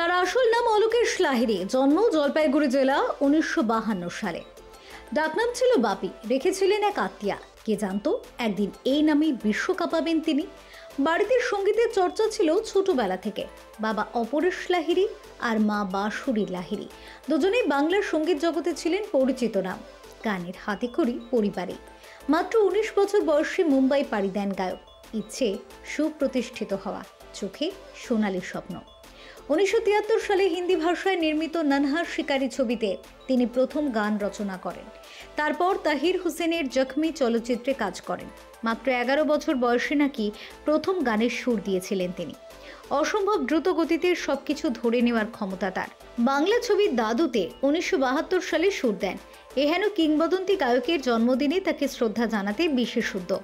তার আসল নাম অলোকেশ লাহিড়ী। জন্ম জলপাইগুড়ি জেলা, 1952 সালে। ডাকনাম ছিল বাপি, রেখেছিলেন এক আত্মীয়া। কে জানতো একদিন এই নামেই বিশ্ব কাঁপাবেন তিনি। বাড়িতে সঙ্গীতের চর্চা ছিল ছোটবেলা থেকে। বাবা অপরেশ লাহিড়ী আর মা বাঁশুরী লাহিড়ী দুজনেই বাংলার সঙ্গীত জগতে ছিলেন পরিচিত নাম। গানের হাতেখড়ি পরিবারে। মাত্র 19 বছর বয়সে মুম্বাই পাড়ি দেন গায়ক। ইচ্ছে সুপ্রতিষ্ঠিত হওয়া, চোখে সোনালী স্বপ্ন। 1973 সালে হিন্দি ভাষায় নির্মিত ননহার শিকারী ছবিতে তিনি প্রথম গান রচনা করেন। তারপর তাহির হোসেনের জখমি চলচ্চিত্রে কাজ করেন। মাত্র 11 বছর বয়সে নাকি প্রথম গানের সুর দিয়েছিলেন তিনি। অসম্ভব দ্রুত গতিতে সবকিছু ধরে নেওয়ার ক্ষমতা তার। বাংলা ছবি দাদুতে 1972 সালে সুর দেন। এহেন কিংবদন্তি গায়কের জন্মদিনে তাকে শ্রদ্ধা জানাতে বিশেষ উদ্যোগ।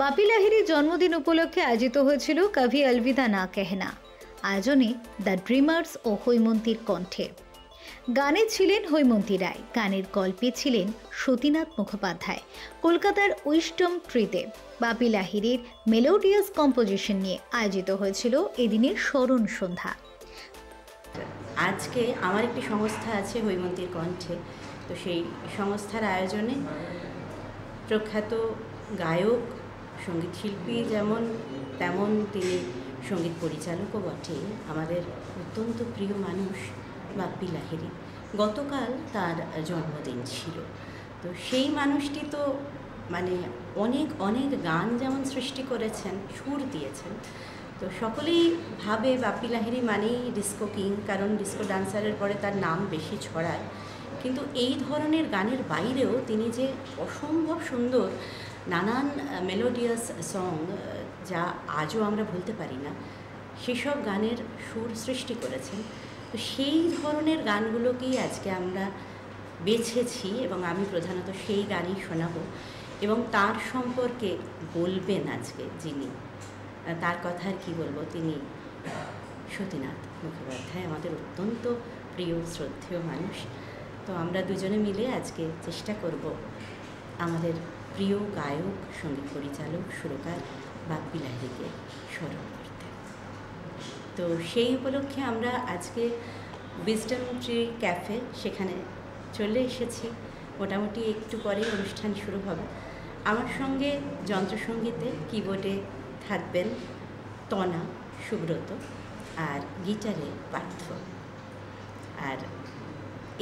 বাপি লাহিড়ীর জন্মদিন উপলক্ষে আয়োজিত হয়েছিল কভি অলবিদা না কেহনা। আয়োজনে দ্য ড্রিমার্স ও হৈমন্তীর কণ্ঠে। গানে ছিলেন হৈমন্তী রায়, গানের গল্পে ছিলেন সতীনাথ মুখোপাধ্যায়। কলকাতার উইস্টম ট্রিতে বাপি লাহিড়ীর মেলোডিয়াস কম্পোজিশন নিয়ে আয়োজিত হয়েছিল এদিনের স্মরণ সন্ধ্যা। আজকে আমার একটি সংস্থা আছে হৈমন্তীর কণ্ঠে, তো সেই সংস্থার আয়োজনে প্রখ্যাত গায়ক, সঙ্গীত শিল্পী যেমন তেমন তিনি সঙ্গীত পরিচালকও বটে, আমাদের অত্যন্ত প্রিয় মানুষ বাপ্পি লাহিড়ী। গতকাল তার জন্মদিন ছিল। তো সেই মানুষটি তো মানে অনেক অনেক গান যেমন সৃষ্টি করেছেন, সুর দিয়েছেন। তো সকলেই ভাবে বাপ্পি লাহিড়ী মানেই ডিস্কো কিং, কারণ ডিস্কো ডান্সারের পরে তার নাম বেশি ছড়ায়। কিন্তু এই ধরনের গানের বাইরেও তিনি যে অসম্ভব সুন্দর নানান মেলোডিয়াস সং, যা আজও আমরা ভুলতে পারি না, সেসব গানের সুর সৃষ্টি করেছেন। তো সেই ধরনের গানগুলোকেই আজকে আমরা বেছেছি এবং আমি প্রধানত সেই গানই শোনাবো। এবং তার সম্পর্কে বলবেন আজকে যিনি, তার কথা আর কি বলবো, তিনি সতীনাথ মুখোপাধ্যায়, আমাদের অত্যন্ত প্রিয় শ্রদ্ধেয় মানুষ। তো আমরা দুজনে মিলে আজকে চেষ্টা করব আমাদের প্রিয় গায়ক, সঙ্গীত পরিচালক, সুরকার বাপ্পি লাহিড়ীকে স্মরণ করতে। তো সেই উপলক্ষে আমরা আজকে উইজডম ট্রি ক্যাফে সেখানে চলে এসেছি। মোটামুটি একটু পরেই অনুষ্ঠান শুরু হবে। আমার সঙ্গে যন্ত্রসঙ্গীতে কিবোর্ডে থাকবেন তনা, সুব্রত, আর গিটারে পার্থ। আর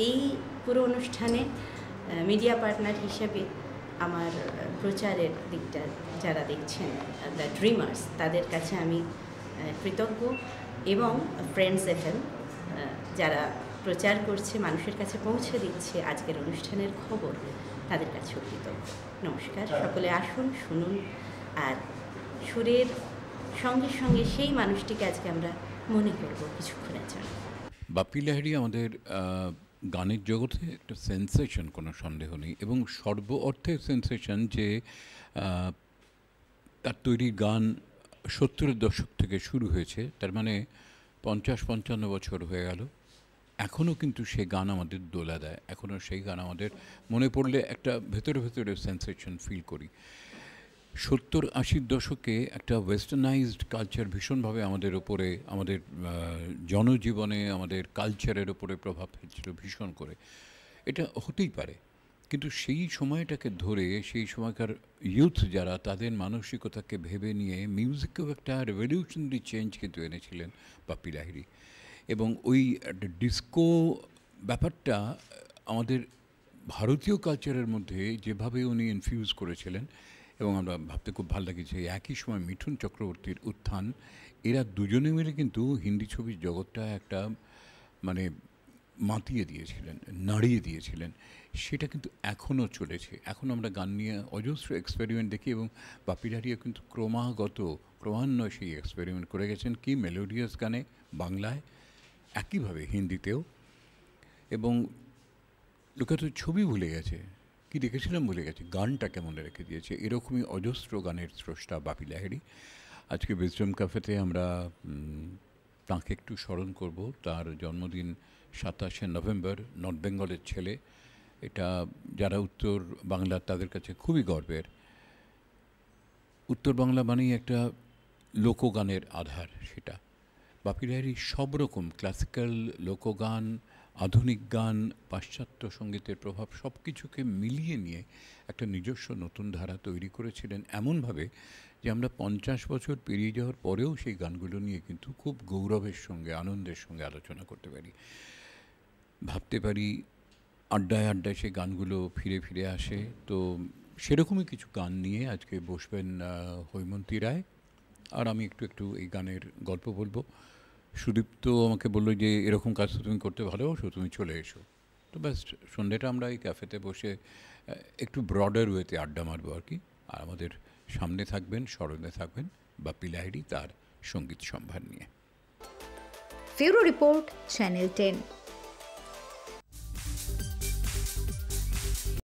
এই পুরো অনুষ্ঠানে মিডিয়া পার্টনার হিসেবে আমার প্রচারের দিকটা যারা দেখছেন, দ্য ড্রিমার্স, তাদের কাছে আমি কৃতজ্ঞ। এবং ফ্রেন্ডস এফএম যারা প্রচার করছে, মানুষের কাছে পৌঁছে দিচ্ছে আজকের অনুষ্ঠানের খবর, তাদের কাছেও কৃতজ্ঞ। নমস্কার, সকলে আসুন, শুনুন। আর সুরের সঙ্গে সঙ্গে সেই মানুষটিকে আজকে আমরা মনে করব কিছুক্ষণের জন্য। বাপ্পি লাহিড়ী আমাদের গানের জগতে একটা সেন্সেশন, কোনো সন্দেহ নেই, এবং সর্ব অর্থে সেন্সেশন। যে তার তৈরি গান 70-এর দশক থেকে শুরু হয়েছে, তার মানে 50-55 বছর হয়ে গেল। এখনও কিন্তু সেই গান আমাদের দোলা দেয়, এখনও সেই গান আমাদের মনে পড়লে একটা ভেতরে ভেতরে সেন্সেশন ফিল করি। 70-80 দশকে একটা ওয়েস্টার্নাইজড কালচার ভীষণভাবে আমাদের ওপরে, আমাদের জনজীবনে, আমাদের কালচারের ওপরে প্রভাব ফেলছিল ভীষণ করে। এটা হতেই পারে, কিন্তু সেই সময়টাকে ধরে, সেই সময়কার ইউথ যারা, তাদের মানসিকতাকে ভেবে নিয়ে মিউজিকেও একটা রেভলিউশনারি চেঞ্জ কিন্তু এনেছিলেন বাপ্পি লাহিড়ী। এবং ওই ডিস্কো ব্যাপারটা আমাদের ভারতীয় কালচারের মধ্যে যেভাবে উনি ইনফিউজ করেছিলেন, এবং আমরা ভাবতে খুব ভালো লাগে যে একই সময় মিঠুন চক্রবর্তীর উত্থান, এরা দুজনে মিলে কিন্তু হিন্দি ছবির জগৎটা একটা মানে মাতিয়ে দিয়েছিলেন, নাড়িয়ে দিয়েছিলেন। সেটা কিন্তু এখনও চলেছে। এখন আমরা গান নিয়ে অজস্র এক্সপেরিমেন্ট দেখি, এবং বাপ্পি লাহিড়ী কিন্তু ক্রমান্বয়ে সেই এক্সপেরিমেন্ট করে গেছেন, কি মেলোডিয়াস গানে বাংলায়, একইভাবে হিন্দিতেও। এবং লোকে তো ছবি ভুলে গেছে, কি দেখেছিলাম ভুলে গেছে, গানটা কেমন রেখে দিয়েছে। এরকমই অজস্র গানের স্রষ্টা বাপ্পি লাহিড়ী। আজকে উইজডম ক্যাফেতে আমরা তাঁকে একটু স্মরণ করব। তার জন্মদিন 27শে নভেম্বর। নর্থ বেঙ্গলের ছেলে, এটা যারা উত্তর বাংলা তাদের কাছে খুবই গর্বের। উত্তর বাংলা মানেই একটা লোকগানের আধার, সেটা বাপি লাহিড়ী সব রকম ক্লাসিক্যাল, লোকগান, আধুনিক গান, পাশ্চাত্য সঙ্গীতের প্রভাব সব কিছুকে মিলিয়ে নিয়ে একটা নিজস্ব নতুন ধারা তৈরি করেছিলেন এমনভাবে যে আমরা 50 বছর পেরিয়ে যাওয়ার পরেও সেই গানগুলো নিয়ে কিন্তু খুব গৌরবের সঙ্গে, আনন্দের সঙ্গে আলোচনা করতে পারি, ভাবতে পারি। আড্ডায় আড্ডায় সেই গানগুলো ফিরে ফিরে আসে। তো সেরকমই কিছু গান নিয়ে আজকে বসবেন হৈমন্তী রায়, আর আমি একটু একটু এই গানের গল্প বলবো। সুদীপ্ত আমাকে বললো যে এরকম কাজ তো তুমি করতে ভালোবাসো, তুমি চলে এসো। তো ব্যাস সন্ধ্যেটা আমরা এই ক্যাফেতে বসে একটু ব্রডার ওয়েতে আড্ডা মারবো আর কি। আর আমাদের সামনে থাকবেন, স্মরণে থাকবেন বাপি লাহিড়ী তার সঙ্গীত সম্ভার নিয়ে। ফিউরো রিপোর্ট, চ্যানেল 10।